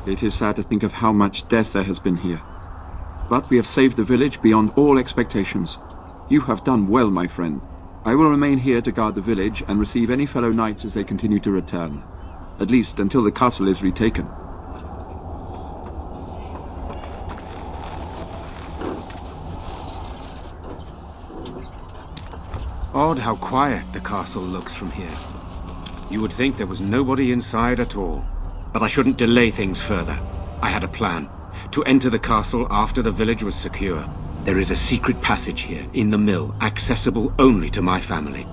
It is sad to think of how much death there has been here. But we have saved the village beyond all expectations. You have done well, my friend. I will remain here to guard the village and receive any fellow knights as they continue to return. At least until the castle is retaken. Odd how quiet the castle looks from here. You would think there was nobody inside at all. But I shouldn't delay things further. I had a plan. To enter the castle after the village was secure. There is a secret passage here, in the mill, accessible only to my family.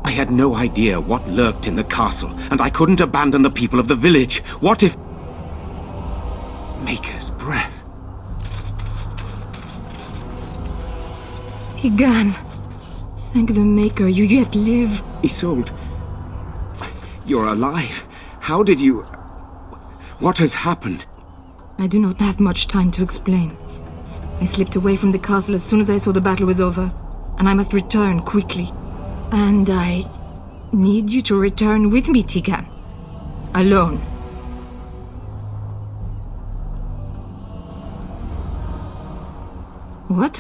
I had no idea what lurked in the castle, and I couldn't abandon the people of the village. What if... Maker's breath. Tigan, thank the Maker you yet live. Isolde, you're alive. How did you... What has happened? I do not have much time to explain. I slipped away from the castle as soon as I saw the battle was over, and I must return quickly. And I need you to return with me, Tigan. Alone. What?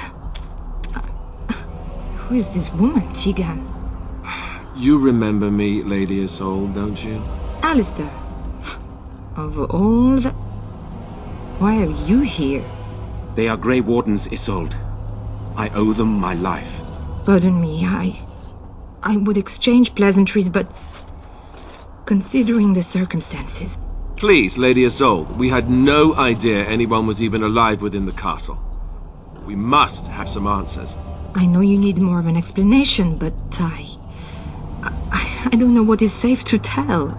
Who is this woman, Tigan? You remember me, Lady Isolde, don't you? Alistair. Of all the... Why are you here? They are Grey Wardens, Isolde. I owe them my life. Pardon me, I would exchange pleasantries, but... Considering the circumstances... Please, Lady Isolde, we had no idea anyone was even alive within the castle. We must have some answers. I know you need more of an explanation, but I don't know what is safe to tell.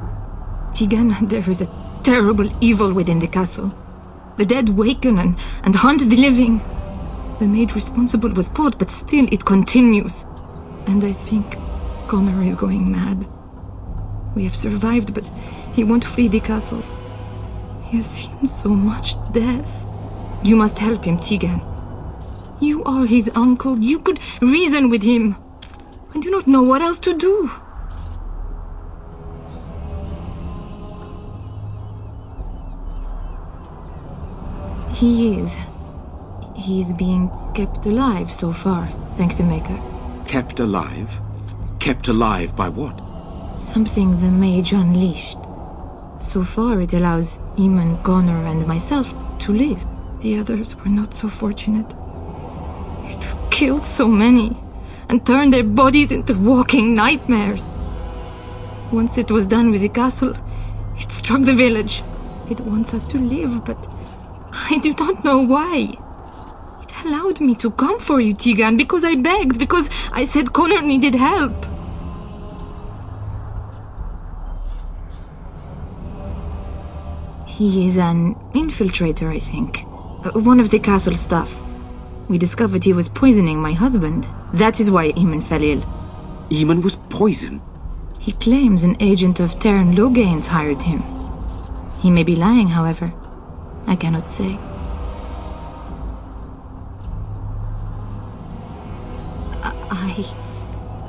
Tigan, there is a terrible evil within the castle. The dead waken and haunt the living. The maid responsible was caught, but still it continues. And I think Connor is going mad. We have survived, but he won't flee the castle. He has seen so much death. You must help him, Tigan. You are his uncle. You could reason with him. I do not know what else to do. He is being kept alive so far, thank the Maker. Kept alive? Kept alive by what? Something the mage unleashed. So far it allows Eamon, Connor and myself to live. The others were not so fortunate. It killed so many, and turned their bodies into walking nightmares. Once it was done with the castle, it struck the village. It wants us to live, but I do not know why. It allowed me to come for you, Tigan, because I begged, because I said Connor needed help. He is an infiltrator, I think. One of the castle staff. We discovered he was poisoning my husband. That is why Eamon fell ill. Eamon was poisoned? He claims an agent of Terran Logains hired him. He may be lying, however. I cannot say.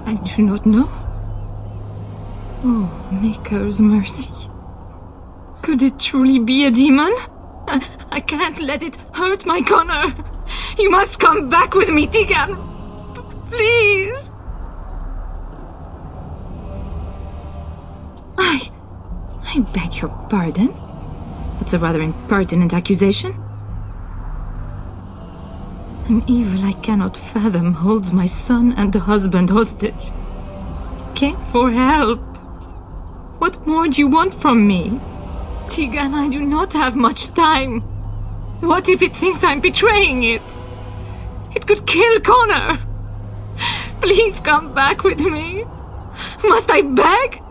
I do not know. Oh, Maker's mercy. Could it truly be a demon? I can't let it hurt my Connor. You must come back with me, Tigan. Please. I beg your pardon. That's a rather impertinent accusation. An evil I cannot fathom holds my son and the husband hostage. I came for help. What more do you want from me? Tigan, I do not have much time. What if it thinks I'm betraying it? It could kill Connor. Please come back with me. Must I beg?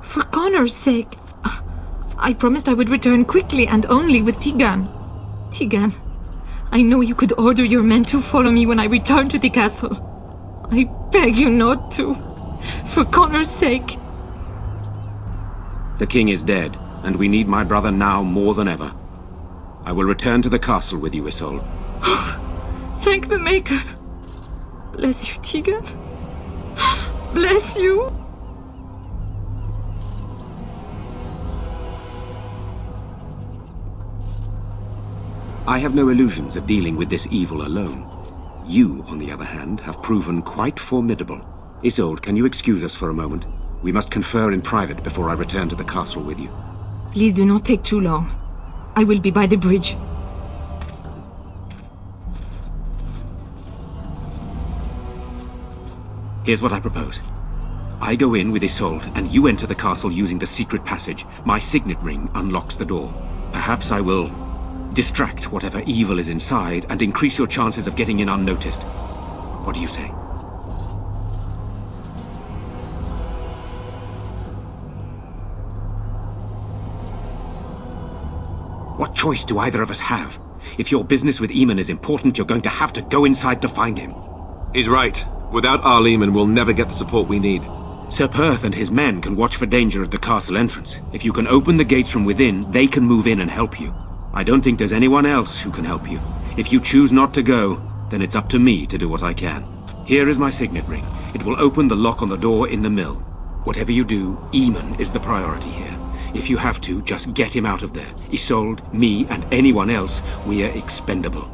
For Connor's sake, I promised I would return quickly and only with Tigan. Tigan, I know you could order your men to follow me when I return to the castle. I beg you not to. For Connor's sake. The king is dead, and we need my brother now more than ever. I will return to the castle with you, Isolde. Thank the Maker. Bless you, Tigan. bless you. I have no illusions of dealing with this evil alone. You, on the other hand, have proven quite formidable. Isolde, can you excuse us for a moment? We must confer in private before I return to the castle with you. Please do not take too long. I will be by the bridge. Here's what I propose. I go in with Isolde, and you enter the castle using the secret passage. My signet ring unlocks the door. Perhaps I will distract whatever evil is inside and increase your chances of getting in unnoticed. What do you say? What choice do either of us have? If your business with Eamon is important, you're going to have to go inside to find him. He's right. Without our Eamon, we'll never get the support we need. Sir Perth and his men can watch for danger at the castle entrance. If you can open the gates from within, they can move in and help you. I don't think there's anyone else who can help you. If you choose not to go, then it's up to me to do what I can. Here is my signet ring. It will open the lock on the door in the mill. Whatever you do, Eamon is the priority here. If you have to, just get him out of there. Isolde, me, and anyone else, we are expendable.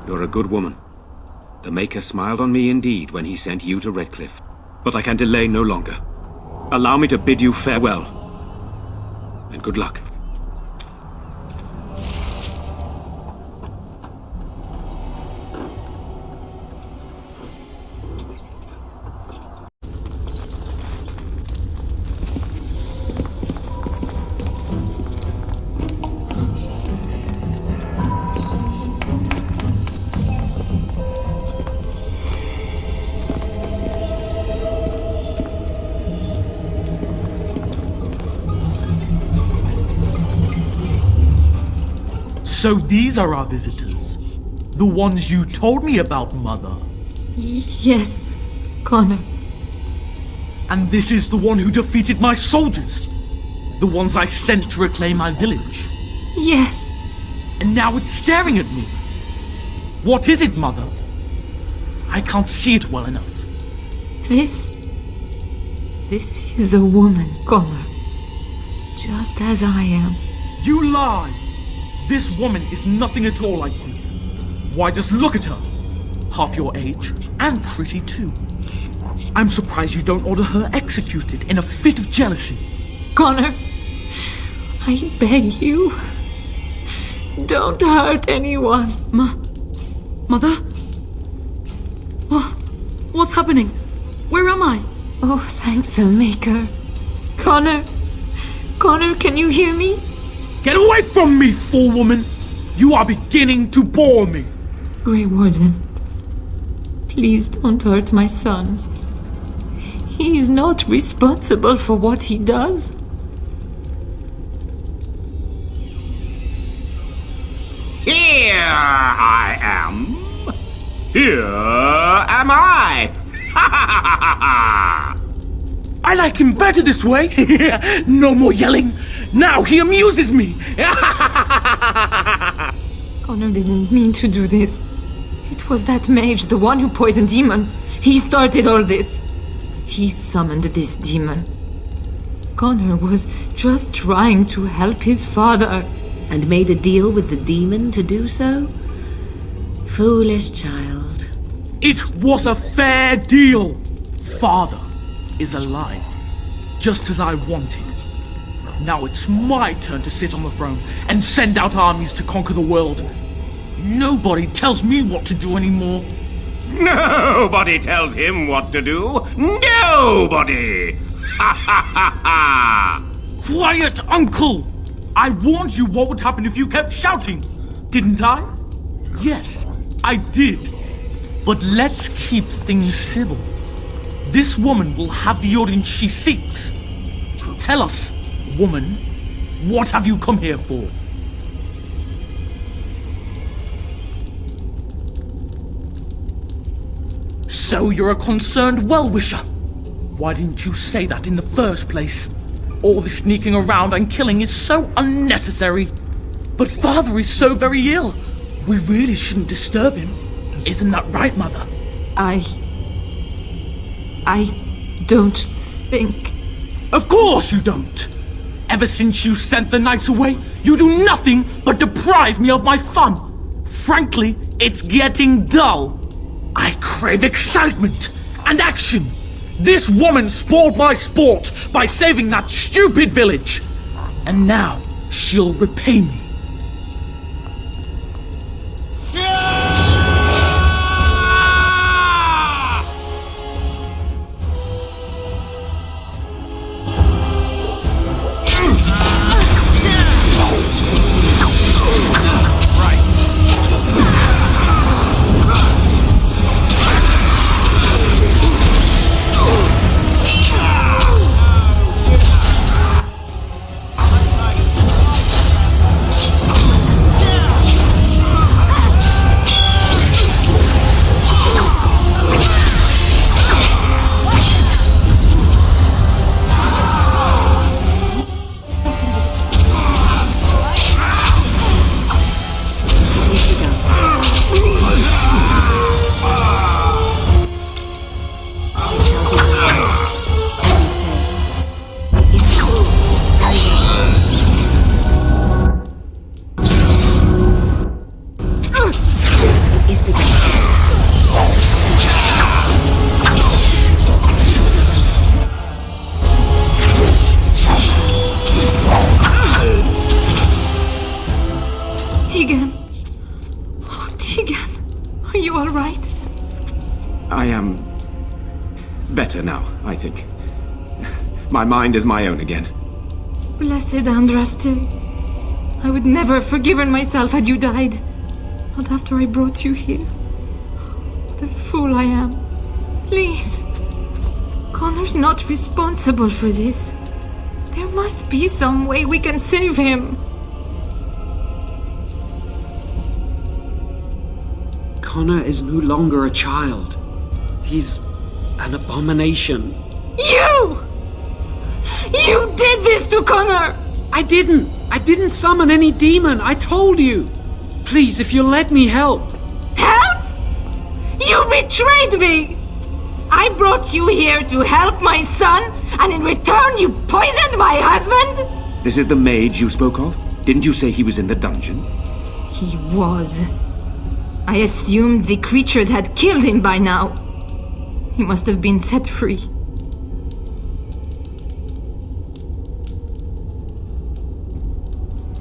You're a good woman. The Maker smiled on me indeed when he sent you to Redcliffe. But I can delay no longer. Allow me to bid you farewell. And good luck. So these are our visitors? The ones you told me about, Mother? Yes, Connor. And this is the one who defeated my soldiers? The ones I sent to reclaim my village? Yes. And now it's staring at me. What is it, Mother? I can't see it well enough. This is a woman, Connor. Just as I am. You lie! This woman is nothing at all like you. Why, just look at her. Half your age, and pretty too. I'm surprised you don't order her executed in a fit of jealousy. Connor, I beg you. Don't hurt anyone. Mother? What's happening? Where am I? Oh, thank the Maker. Connor, can you hear me? Get away from me, fool woman! You are beginning to bore me. Grey Warden, please don't hurt my son. He is not responsible for what he does. Here I am. Here am I. I like him better this way. No more yelling. Now he amuses me. Connor didn't mean to do this. It was that mage, the one who poisoned Eamon. He started all this. He summoned this demon. Connor was just trying to help his father. And made a deal with the demon to do so? Foolish child. It was a fair deal. Father is alive, just as I wanted. Now it's my turn to sit on the throne and send out armies to conquer the world. Nobody tells me what to do anymore. Nobody tells him what to do. Nobody! Ha ha ha ha! Quiet, Uncle! I warned you what would happen if you kept shouting, didn't I? Yes, I did. But let's keep things civil. This woman will have the audience she seeks. Tell us, woman, what have you come here for? So you're a concerned well-wisher. Why didn't you say that in the first place? All the sneaking around and killing is so unnecessary. But father is so very ill. We really shouldn't disturb him. Isn't that right, Mother? I don't think... Of course you don't! Ever since you sent the knights away, you do nothing but deprive me of my fun. Frankly, it's getting dull. I crave excitement and action. This woman spoiled my sport by saving that stupid village. And now she'll repay me. Tegan. Oh, Tegan. Are you all right? I am better now, I think. My mind is my own again. Blessed Andraste. I would never have forgiven myself had you died. Not after I brought you here. What a fool I am. Please. Connor's not responsible for this. There must be some way we can save him. Connor is no longer a child. He's an abomination. You! You did this to Connor! I didn't summon any demon. I told you. Please, if you'll let me help. Help? You betrayed me! I brought you here to help my son, and in return you poisoned my husband? This is the mage you spoke of? Didn't you say he was in the dungeon? He was. I assumed the creatures had killed him by now. He must have been set free.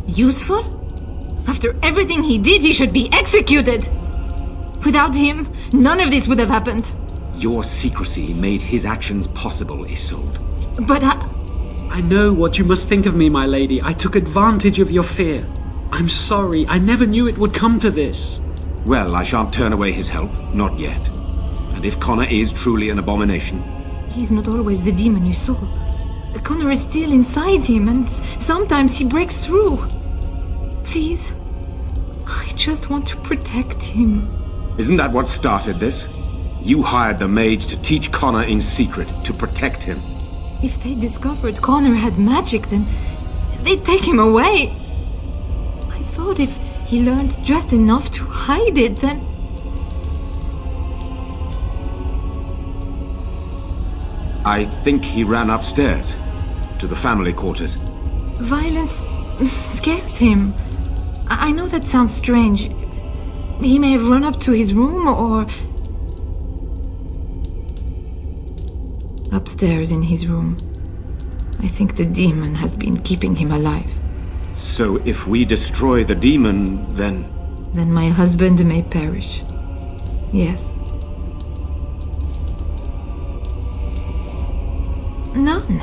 Useful? After everything he did, he should be executed! Without him, none of this would have happened. Your secrecy made his actions possible, Isolde. But I know what you must think of me, my lady. I took advantage of your fear. I'm sorry. I never knew it would come to this. Well, I shan't turn away his help. Not yet. And if Connor is truly an abomination... He's not always the demon you saw. Connor is still inside him, and sometimes he breaks through. Please, I just want to protect him. Isn't that what started this? You hired the mage to teach Connor in secret, to protect him. If they discovered Connor had magic, then they'd take him away. I thought if he learned just enough to hide it, then... I think he ran upstairs, to the family quarters. Violence scares him. I know that sounds strange. He may have run up to his room, or... Upstairs in his room. I think the demon has been keeping him alive. So if we destroy the demon, then... Then my husband may perish. Yes. None.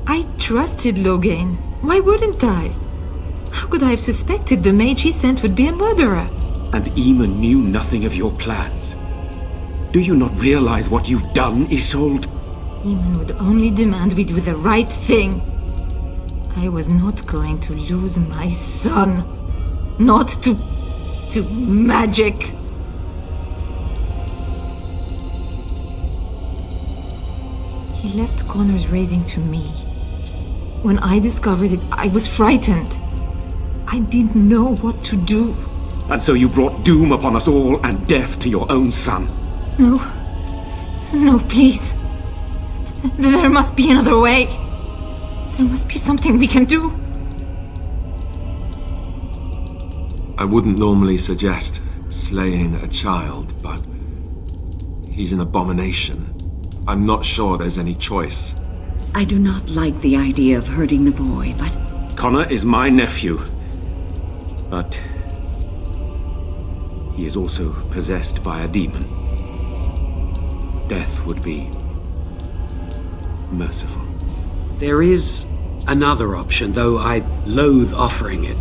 I trusted Logain. Why wouldn't I? How could I have suspected the mage he sent would be a murderer? And Eamon knew nothing of your plans. Do you not realize what you've done, Isolde? Eamon would only demand we do the right thing. I was not going to lose my son. Not to magic. He left Connor's raising to me. When I discovered it, I was frightened. I didn't know what to do. And so you brought doom upon us all and death to your own son. No. No, please. There must be another way. There must be something we can do. I wouldn't normally suggest slaying a child, but he's an abomination. I'm not sure there's any choice. I do not like the idea of hurting the boy, but Connor is my nephew. But he is also possessed by a demon. Death would be merciful. There is another option, though I loathe offering it.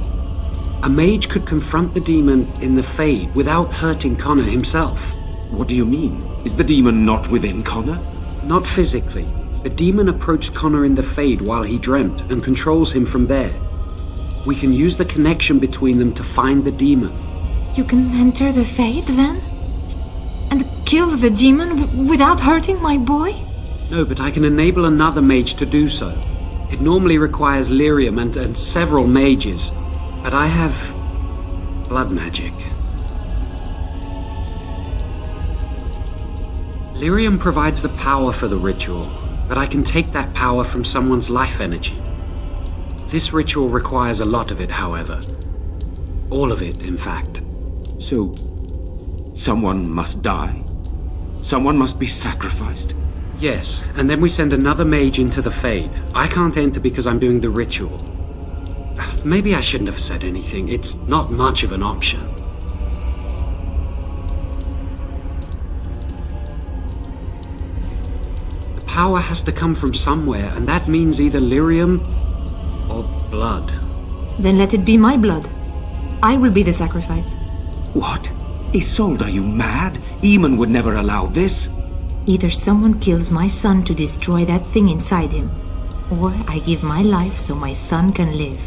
A mage could confront the demon in the Fade without hurting Connor himself. What do you mean? Is the demon not within Connor? Not physically. The demon approached Connor in the Fade while he dreamt and controls him from there. We can use the connection between them to find the demon. You can enter the Fade, then? And kill the demon without hurting my boy? No, but I can enable another mage to do so. It normally requires lyrium and several mages, but I have blood magic. Lyrium provides the power for the ritual, but I can take that power from someone's life energy. This ritual requires a lot of it, however. All of it, in fact. So, someone must die? Someone must be sacrificed? Yes, and then we send another mage into the Fade. I can't enter because I'm doing the ritual. Maybe I shouldn't have said anything. It's not much of an option. The power has to come from somewhere, and that means either lyrium or blood. Then let it be my blood. I will be the sacrifice. What? Isolde, are you mad? Eamon would never allow this. Either someone kills my son to destroy that thing inside him, or I give my life so my son can live.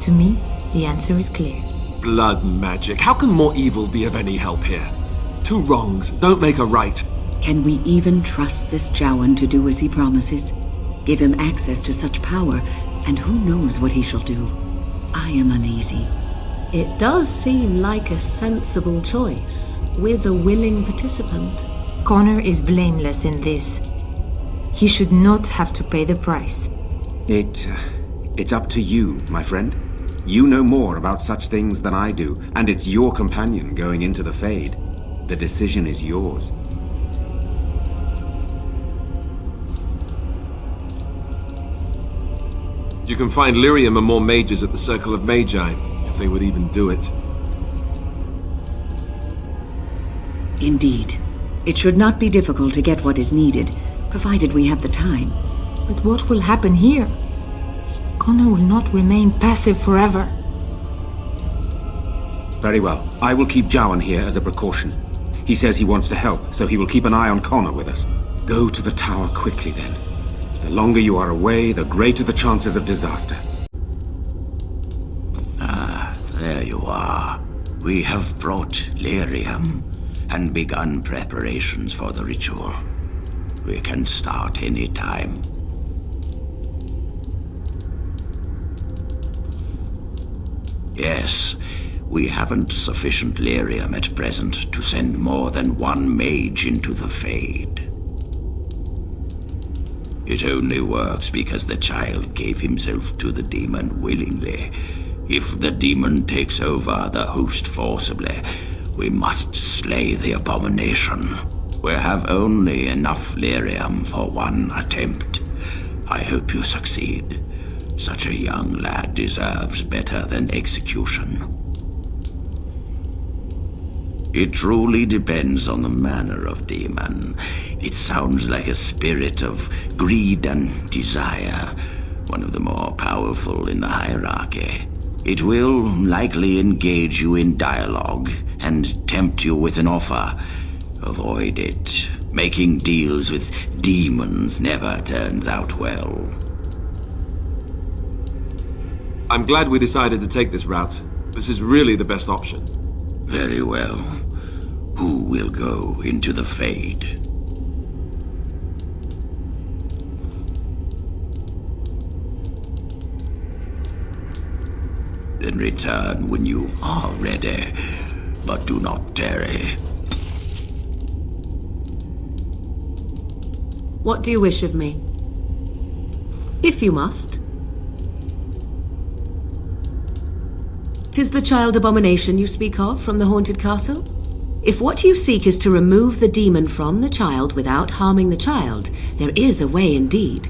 To me, the answer is clear. Blood magic. How can more evil be of any help here? Two wrongs don't make a right. can we even trust this Jowan to do as he promises? Give him access to such power, and who knows what he shall do? I am uneasy. It does seem like a sensible choice, with a willing participant. Connor is blameless in this. He should not have to pay the price. It's up to you, my friend. You know more about such things than I do, and it's your companion going into the Fade. The decision is yours. You can find lyrium and more mages at the Circle of Magi, if they would even do it. Indeed. It should not be difficult to get what is needed, provided we have the time. But what will happen here? Connor will not remain passive forever. Very well. I will keep Jowan here as a precaution. He says he wants to help, so he will keep an eye on Connor with us. Go to the tower quickly, then. The longer you are away, the greater the chances of disaster. Ah, there you are. We have brought lyrium and begun preparations for the ritual. We can start any time. Yes, we haven't sufficient lyrium at present to send more than one mage into the Fade. It only works because the child gave himself to the demon willingly. If the demon takes over the host forcibly, we must slay the abomination. We have only enough lyrium for one attempt. I hope you succeed. Such a young lad deserves better than execution. It truly depends on the manner of demon. It sounds like a spirit of greed and desire, one of the more powerful in the hierarchy. It will likely engage you in dialogue and tempt you with an offer. Avoid it. Making deals with demons never turns out well. I'm glad we decided to take this route. This is really the best option. Very well. Who will go into the Fade? Then return when you are ready, but do not tarry. What do you wish of me? If you must. 'Tis the child abomination you speak of from the haunted castle? If what you seek is to remove the demon from the child without harming the child, there is a way indeed.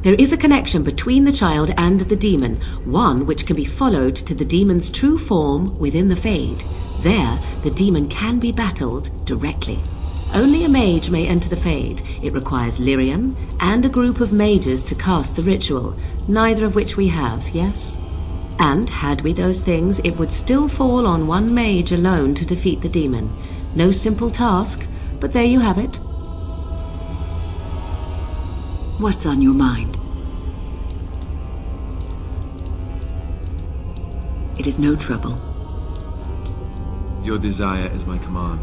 There is a connection between the child and the demon, one which can be followed to the demon's true form within the Fade. There, the demon can be battled directly. Only a mage may enter the Fade. It requires lyrium and a group of mages to cast the ritual, neither of which we have, yes? And had we those things, it would still fall on one mage alone to defeat the demon. No simple task, but there you have it. What's on your mind? It is no trouble. Your desire is my command.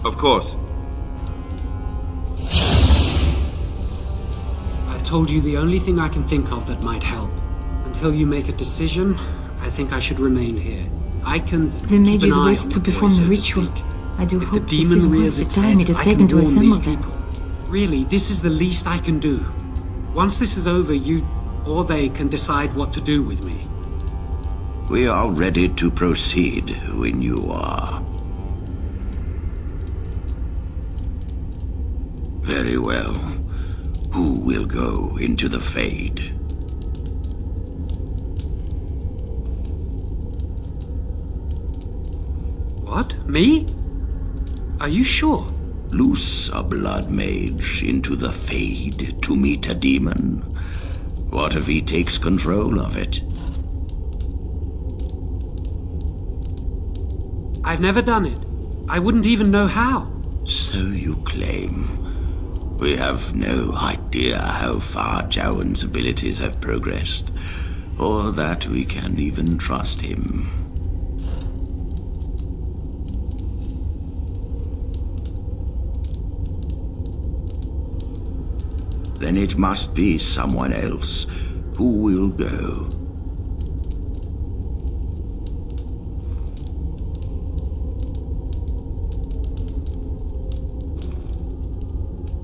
Of course. I've told you the only thing I can think of that might help. Until you make a decision, I think I should remain here. I can The mage keep is an eye wait on to the boy, perform so the to ritual. speak. I do If the hope this demon is rears worth the its time head, it has I can taken to warn these assemble them. people. Really, this is the least I can do. Once this is over, you or they can decide what to do with me. We are ready to proceed when you are. Very well. Who will go into the Fade? What? Me? Are you sure? Loose a blood mage into the Fade to meet a demon. What if he takes control of it? I've never done it. I wouldn't even know how. So you claim. We have no idea how far Jowan's abilities have progressed, or that we can even trust him. Then it must be someone else. Who will go?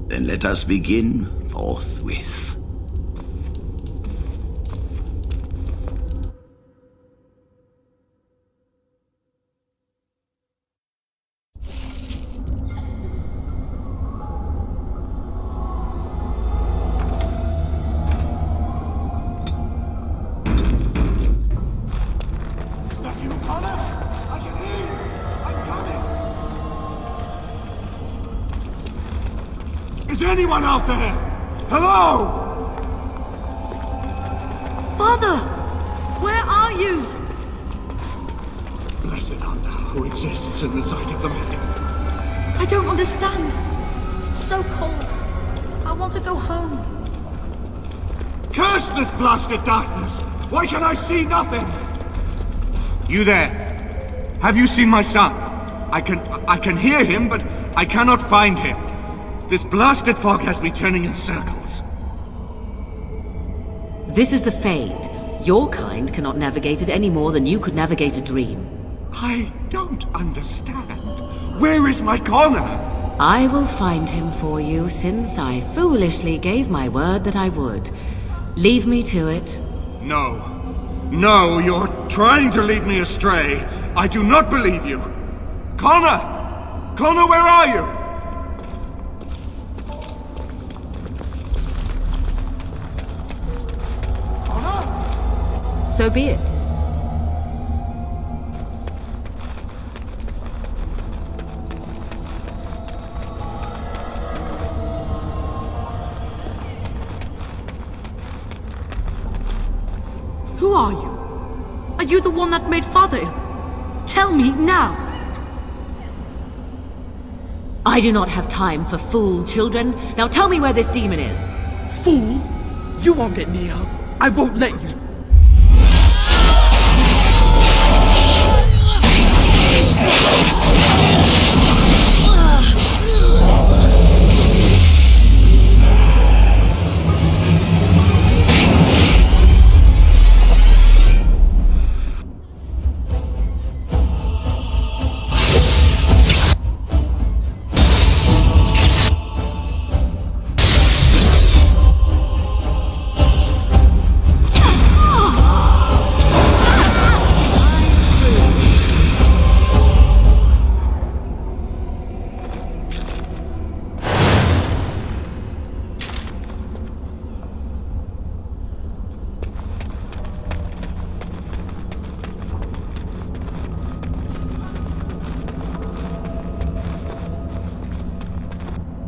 Then let us begin forthwith. Is anyone out there? Hello? Father! Where are you? Blessed art thou who exists in the sight of the Maker. I don't understand. It's so cold. I want to go home. Curse this blasted darkness! Why can I see nothing? You there? Have you seen my son? I can hear him, but I cannot find him. This blasted fog has me turning in circles. This is the Fade. Your kind cannot navigate it any more than you could navigate a dream. I don't understand. Where is my Connor? I will find him for you, since I foolishly gave my word that I would. Leave me to it. No. No, you're trying to lead me astray. I do not believe you. Connor! Connor, where are you? So be it. Who are you? Are you the one that made Father ill? Tell me now. I do not have time for fool children. Now tell me where this demon is. Fool! You won't get near her. I won't let you.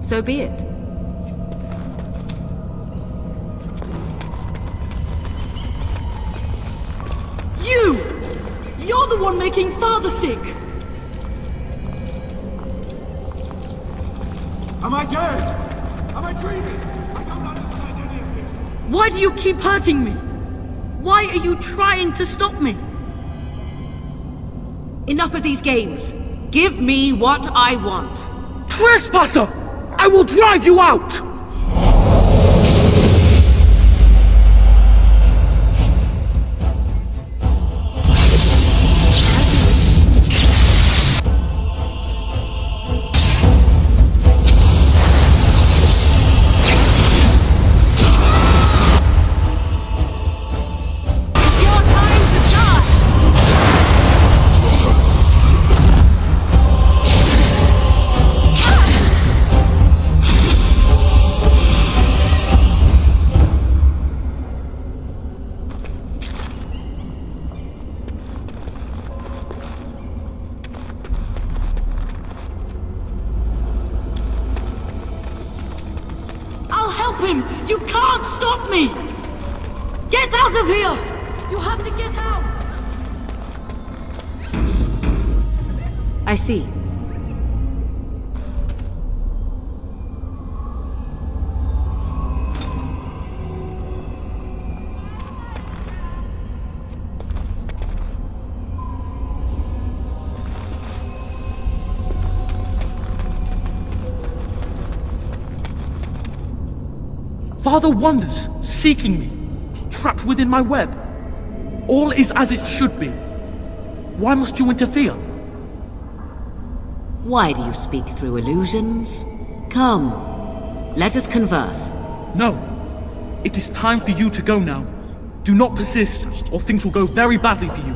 So be it. You're the one making Father sick! Am I dead? Am I dreaming? I don't understand any of this. Why do you keep hurting me? Why are you trying to stop me? Enough of these games. Give me what I want. Trespasser! I will drive you out! You can't stop me! Get out of here! You have to get out! I see. Father wanders, seeking me, trapped within my web. All is as it should be. Why must you interfere? Why do you speak through illusions? Come, let us converse. No. It is time for you to go now. Do not persist, or things will go very badly for you.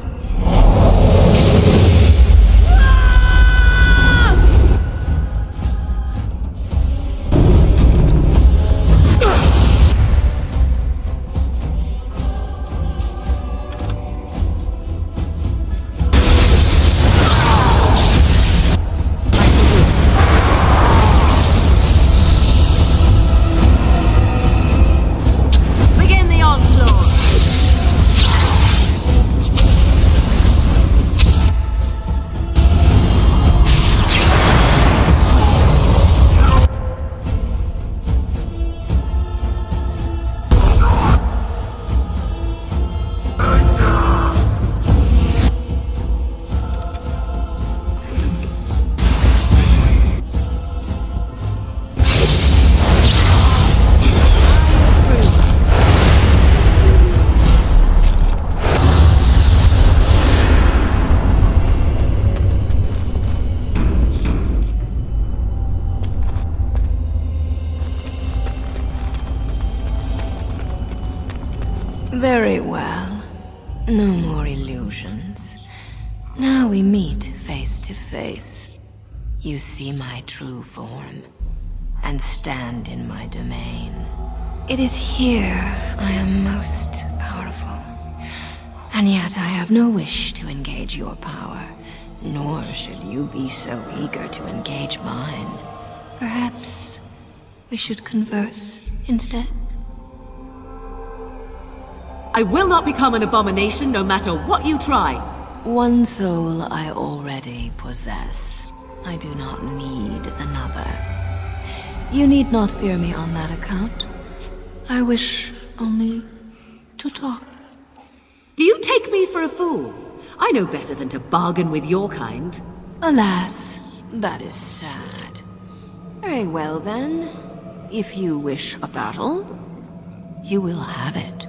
Very well. No more illusions. Now we meet face to face. You see my true form, and stand in my domain. It is here I am most powerful. And yet I have no wish to engage your power, nor should you be so eager to engage mine. Perhaps we should converse instead? I will not become an abomination no matter what you try. One soul I already possess. I do not need another. You need not fear me on that account. I wish only to talk. Do you take me for a fool? I know better than to bargain with your kind. Alas, that is sad. Very well then. If you wish a battle, you will have it.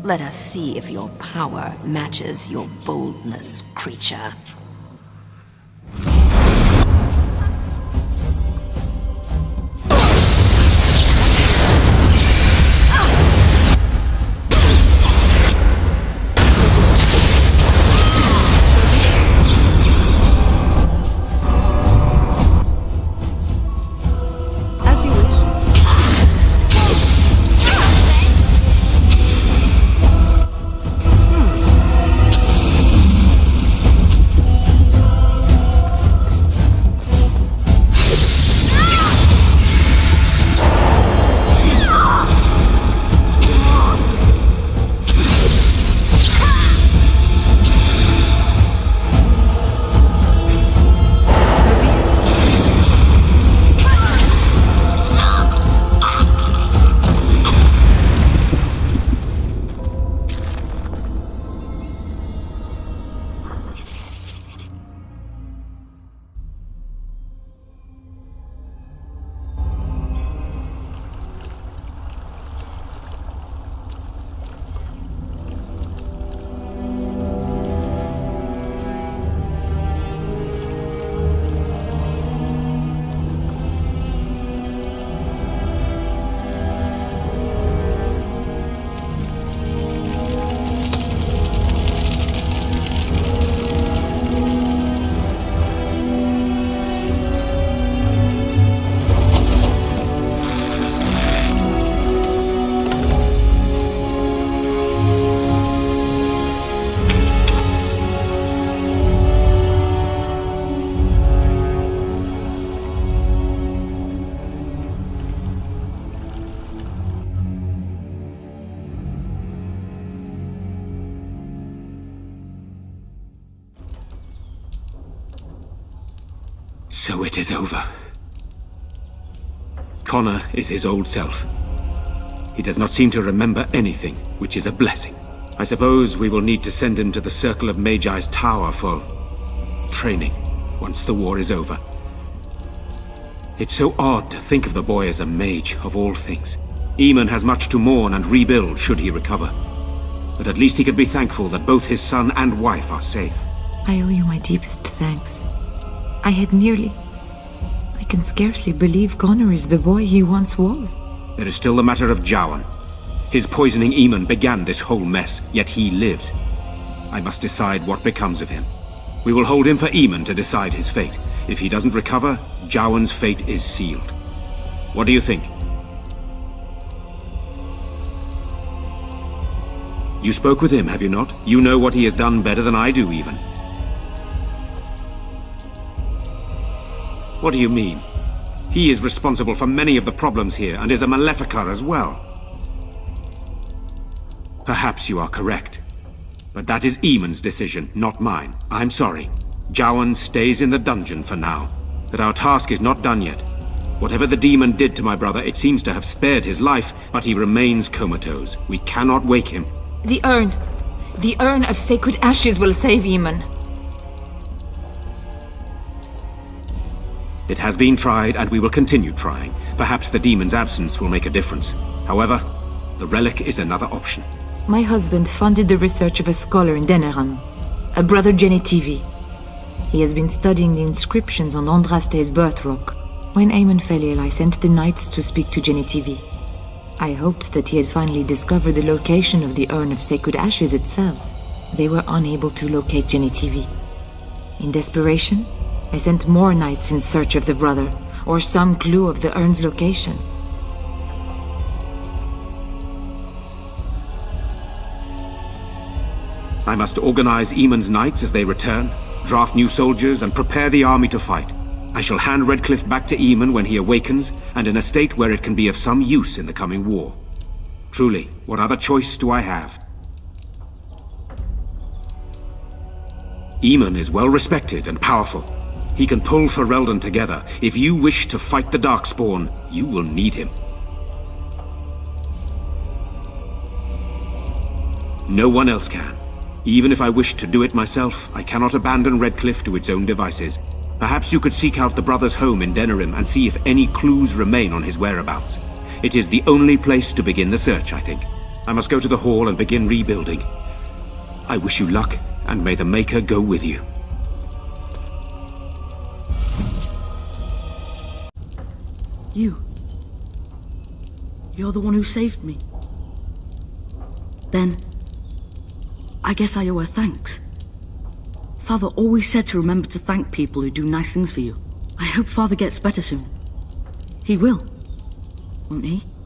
Let us see if your power matches your boldness, creature. So it is over. Connor is his old self. He does not seem to remember anything, which is a blessing. I suppose we will need to send him to the Circle of Magi's tower for training, once the war is over. It's so odd to think of the boy as a mage, of all things. Eamon has much to mourn and rebuild should he recover. But at least he could be thankful that both his son and wife are safe. I owe you my deepest thanks. I can scarcely believe Connor is the boy he once was. There is still the matter of Jowan. His poisoning Eamon began this whole mess, yet he lives. I must decide what becomes of him. We will hold him for Eamon to decide his fate. If he doesn't recover, Jowan's fate is sealed. What do you think? You spoke with him, have you not? You know what he has done better than I do, even. What do you mean? He is responsible for many of the problems here, and is a Maleficar as well. Perhaps you are correct. But that is Eamon's decision, not mine. I'm sorry. Jowan stays in the dungeon for now. But our task is not done yet. Whatever the demon did to my brother, it seems to have spared his life, but he remains comatose. We cannot wake him. The urn. The urn of sacred ashes will save Eamon. It has been tried, and we will continue trying. Perhaps the demon's absence will make a difference. However, the relic is another option. My husband funded the research of a scholar in Denerim, a brother Genetivi. He has been studying the inscriptions on Andraste's birth rock. When Eamon fell ill, I sent the knights to speak to Genetivi. I hoped that he had finally discovered the location of the urn of sacred ashes itself. They were unable to locate Genetivi. In desperation, I sent more knights in search of the brother, or some clue of the urn's location. I must organize Eamon's knights as they return, draft new soldiers, and prepare the army to fight. I shall hand Redcliffe back to Eamon when he awakens, and in a state where it can be of some use in the coming war. Truly, what other choice do I have? Eamon is well respected and powerful. He can pull Ferelden together. If you wish to fight the Darkspawn, you will need him. No one else can. Even if I wished to do it myself, I cannot abandon Redcliffe to its own devices. Perhaps you could seek out the brother's home in Denerim and see if any clues remain on his whereabouts. It is the only place to begin the search, I think. I must go to the hall and begin rebuilding. I wish you luck, and may the Maker go with you. You're the one who saved me. Then, I guess I owe her thanks. Father always said to remember to thank people who do nice things for you. I hope Father gets better soon. He will, won't he?